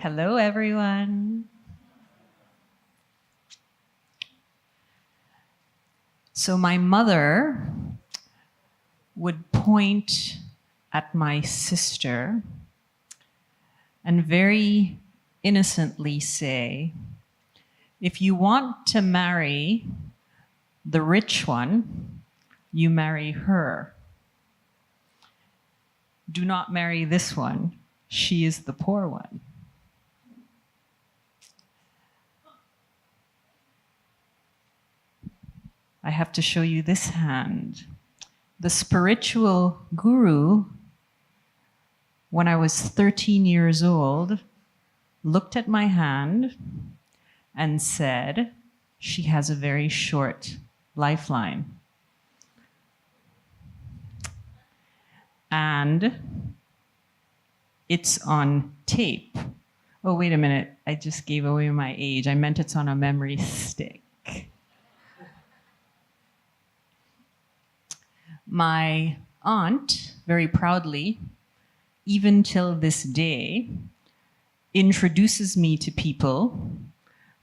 Hello, everyone. So my mother would point at my sister and very innocently say, if you want to marry the rich one, you marry her. Do not marry this one. She is the poor one. I have to show you this hand. The spiritual guru, when I was 13 years old, looked at my hand and said, she has a very short lifeline. And it's on tape. Oh, wait a minute. I just gave away my age. I meant it's on a memory stick. My aunt, very proudly, even till this day, introduces me to people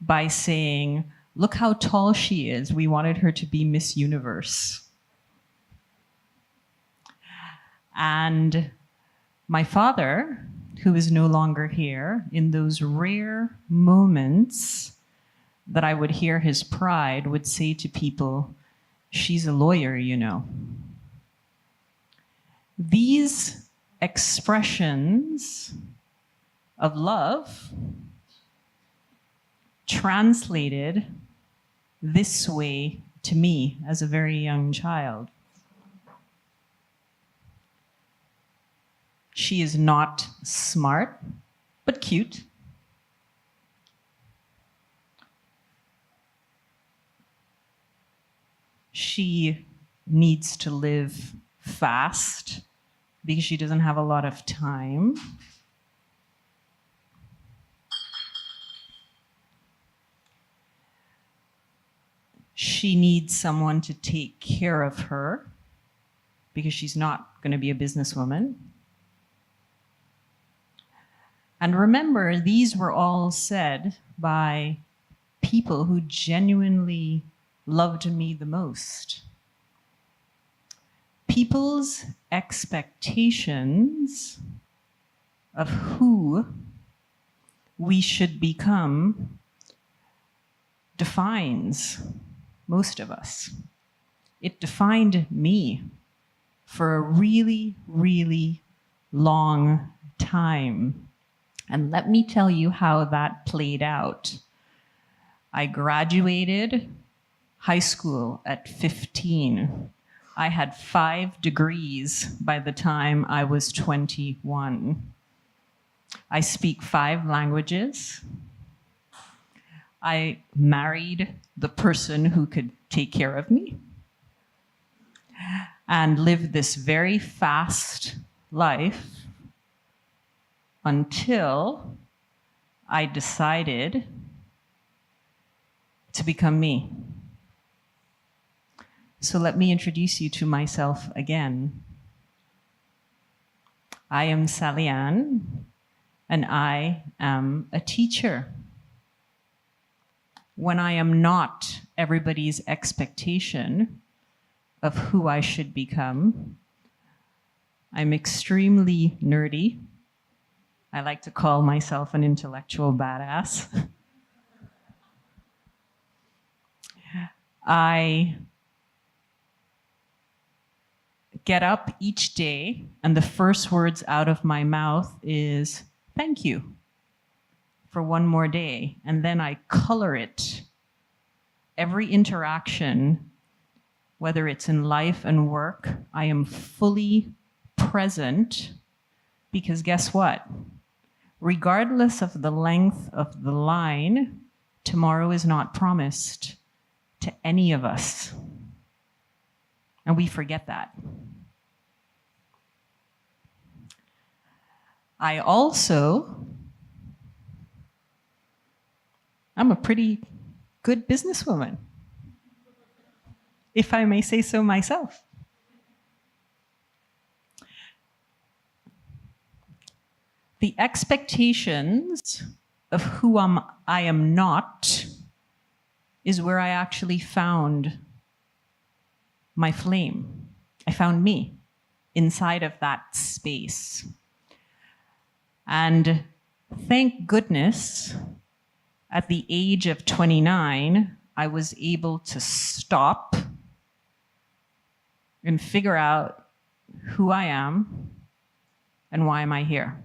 by saying, look how tall she is. We wanted her to be Miss Universe. And my father, who is no longer here, in those rare moments that I would hear his pride, would say to people, she's a lawyer, you know. These expressions of love translated this way to me as a very young child. She is not smart, but cute. She needs to live fast because she doesn't have a lot of time. She needs someone to take care of her because she's not going to be a businesswoman. And remember, these were all said by people who genuinely loved me the most. People's expectations of who we should become defines most of us. It defined me for a really, really long time. And let me tell you how that played out. I graduated high school at 15. I had 5 degrees by the time I was 21. I speak 5 languages. I married the person who could take care of me and lived this very fast life until I decided to become me. So let me introduce you to myself again. I am Sallyann, and I am a teacher. When I am not everybody's expectation of who I should become, I'm extremely nerdy. I like to call myself an intellectual badass. I get up each day and the first words out of my mouth is, thank you for one more day. And then I color it. Every interaction, whether it's in life and work, I am fully present because guess what? Regardless of the length of the line, tomorrow is not promised to any of us. And we forget that. I'm a pretty good businesswoman, if I may say so myself. The expectations of who I am not is where I actually found my flame. I found me inside of that space. And thank goodness, at the age of 29, I was able to stop and figure out who I am and why am I here.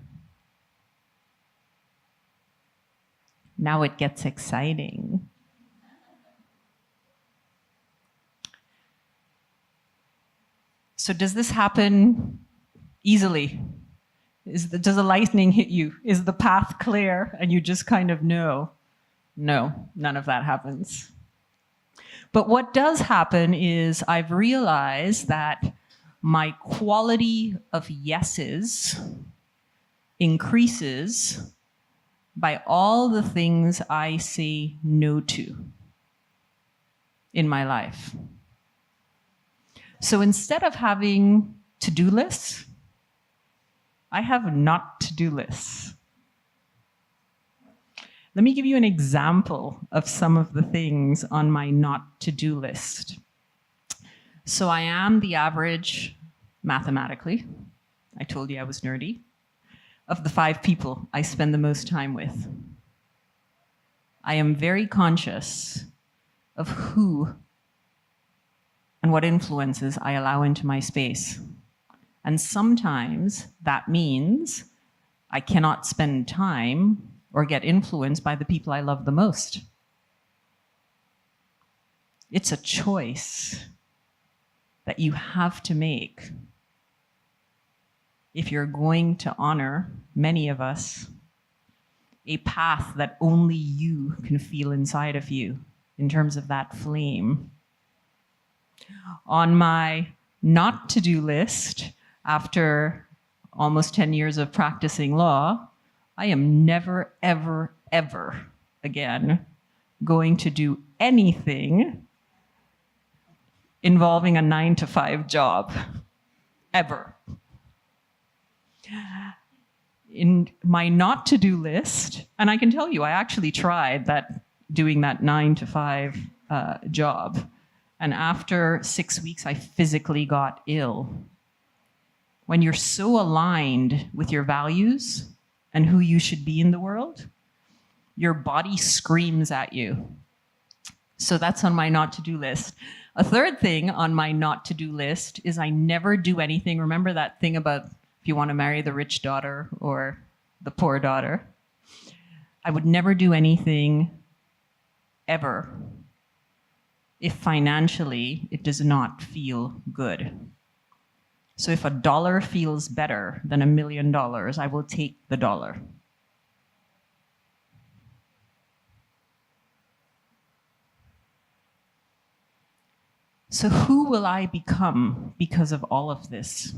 Now it gets exciting. So does this happen easily? Does the lightning hit you? Is the path clear and you just kind of know? No, none of that happens. But what does happen is I've realized that my quality of yeses increases by all the things I say no to in my life. So instead of having to-do lists, I have not to-do lists. Let me give you an example of some of the things on my not to-do list. So I am the average, mathematically, I told you I was nerdy, of the 5 people I spend the most time with. I am very conscious of who and what influences I allow into my space. And sometimes that means I cannot spend time or get influenced by the people I love the most. It's a choice that you have to make if you're going to honor, many of us, a path that only you can feel inside of you in terms of that flame. On my not to-do list, after almost 10 years of practicing law, I am never, ever, ever again going to do anything involving a 9-to-5 job, ever. In my not to-do list, and I can tell you, I actually tried doing that 9-to-5 job. And after 6 weeks, I physically got ill. When you're so aligned with your values and who you should be in the world, your body screams at you. So that's on my not to-do list. A third thing on my not to-do list is I never do anything. Remember that thing about if you want to marry the rich daughter or the poor daughter? I would never do anything ever if financially it does not feel good. So if $1 feels better than $1 million, I will take the dollar. So who will I become because of all of this?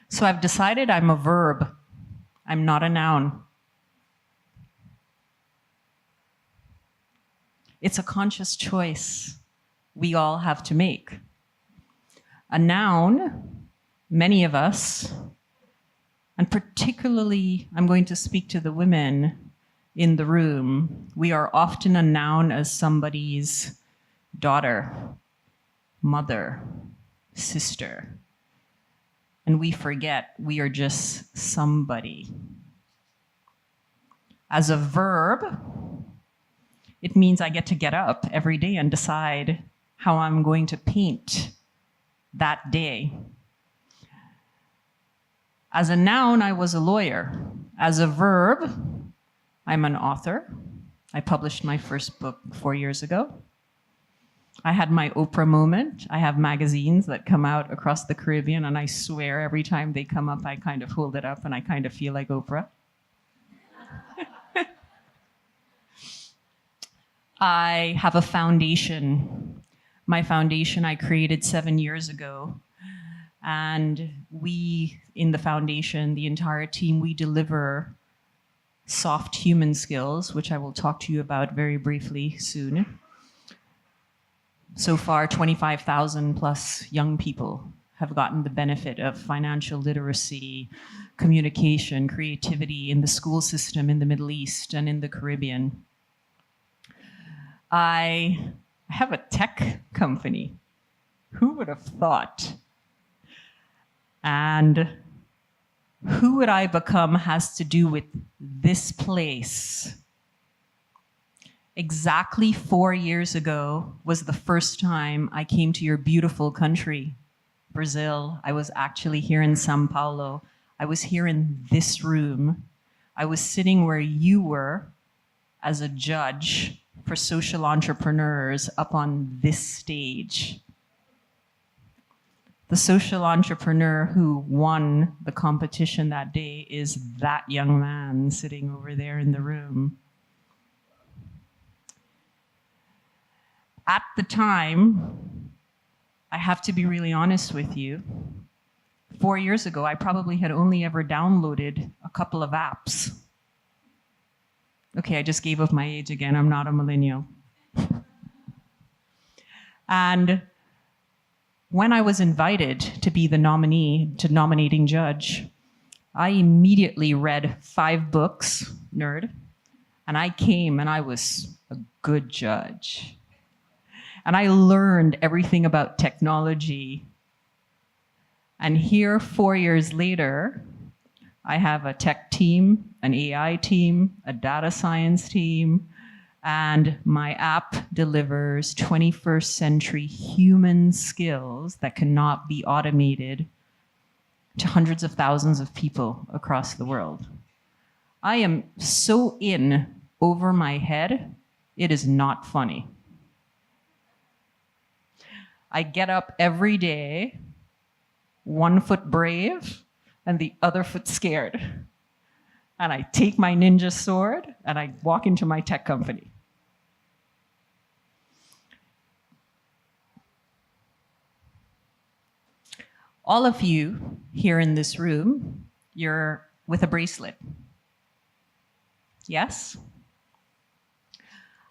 So I've decided I'm a verb. I'm not a noun. It's a conscious choice we all have to make. A noun, many of us, and particularly I'm going to speak to the women in the room, we are often a noun as somebody's daughter, mother, sister, and we forget we are just somebody. As a verb, it means I get to get up every day and decide how I'm going to paint that day. As a noun, I was a lawyer. As a verb, I'm an author. I published my first book 4 years ago. I had my Oprah moment. I have magazines that come out across the Caribbean, and I swear every time they come up, I kind of hold it up and I kind of feel like Oprah. I have a foundation. My foundation I created 7 years ago. And we, in the foundation, the entire team, we deliver soft human skills, which I will talk to you about very briefly soon. So far, 25,000 plus young people have gotten the benefit of financial literacy, communication, creativity in the school system in the Middle East and in the Caribbean. I have a tech company. Who would have thought? And who would I become has to do with this place. Exactly 4 years ago was the first time I came to your beautiful country, Brazil. I was actually here in São Paulo. I was here in this room. I was sitting where you were as a judge for social entrepreneurs up on this stage. The social entrepreneur who won the competition that day is that young man sitting over there in the room. At the time, I have to be really honest with you, 4 years ago, I probably had only ever downloaded a couple of apps. Okay, I just gave up my age again. I'm not a millennial. And when I was invited to be the nominating judge, I immediately read 5 books, nerd, and I came and I was a good judge. And I learned everything about technology. And here, 4 years later, I have a tech team, an AI team, a data science team, and my app delivers 21st century human skills that cannot be automated to hundreds of thousands of people across the world. I am so in over my head, it is not funny. I get up every day, one foot brave and the other foot scared. And I take my ninja sword and I walk into my tech company. All of you here in this room, you're with a bracelet. Yes?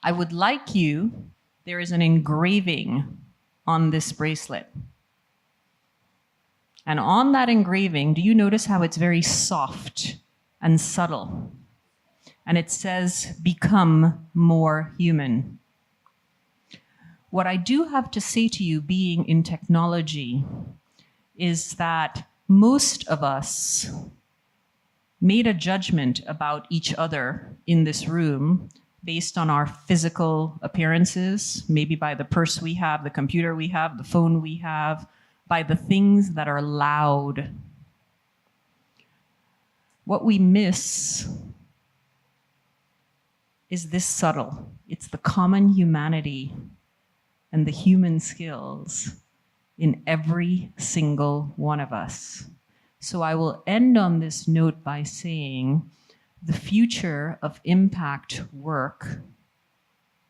I would like you, there is an engraving on this bracelet. And on that engraving, do you notice how it's very soft and subtle? And it says, "Become more human." What I do have to say to you, being in technology, is that most of us made a judgment about each other in this room based on our physical appearances, maybe by the purse we have, the computer we have, the phone we have, by the things that are loud. What we miss is this subtle. It's the common humanity and the human skills in every single one of us. So I will end on this note by saying, the future of impact work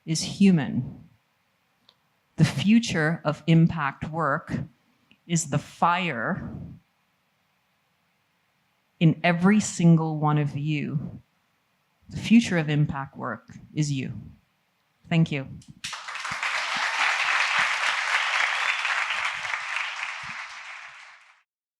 is human. The future of impact work is the fire in every single one of you. The future of impact work is you. Thank you.